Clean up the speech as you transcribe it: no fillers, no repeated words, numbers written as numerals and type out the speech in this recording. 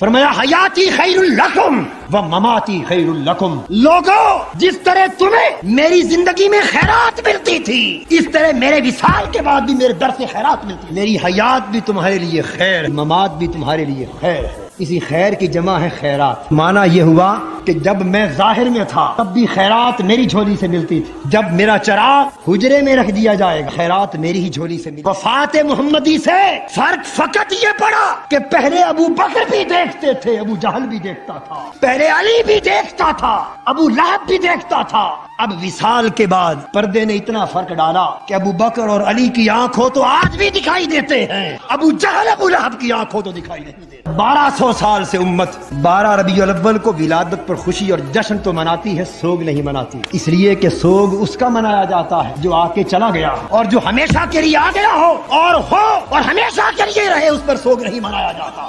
فرمایا حیاتی خیر لکم و مماتی خیر لکم. لوگو جس طرح تمہیں میری زندگی میں خیرات ملتی تھی اس طرح میرے وصال کے بعد بھی میرے در سے خیرات ملتی. میری حیات بھی تمہارے لیے خیر، ممات بھی تمہارے لیے خیر ہے. اسی خیر کی جمع ہے خیرات. معنی یہ ہوا کہ جب میں ظاہر میں تھا تب بھی خیرات میری جھولی سے ملتی تھی. جب میرا چراغ حجرے میں رکھ دیا جائے گا خیرات میری ہی جھولی سے ملتی. وفات محمدی سے فرق فقط یہ پڑا کہ پہلے ابو بکر بھی دیکھتے تھے، ابو جہل بھی دیکھتا تھا، پہلے علی بھی دیکھتا تھا، ابو لہب بھی دیکھتا تھا. اب وصال کے بعد پردے نے اتنا فرق ڈالا کہ ابو بکر اور علی کی آنکھ ہو تو آج بھی دکھائی دیتے ہیں، ابو جہل ابو لہب کی آنکھ ہو تو دکھائی نہیں دیتے. 1200 سال سے امت 12 ربیع الاول کو ولادت پر خوشی اور جشن تو مناتی ہے، سوگ نہیں مناتی. اس لیے کہ سوگ اس کا منایا جاتا ہے جو آ کے چلا گیا، اور جو ہمیشہ کے لیے آ گیا ہو اور ہمیشہ کے لیے رہے اس پر سوگ نہیں منایا جاتا.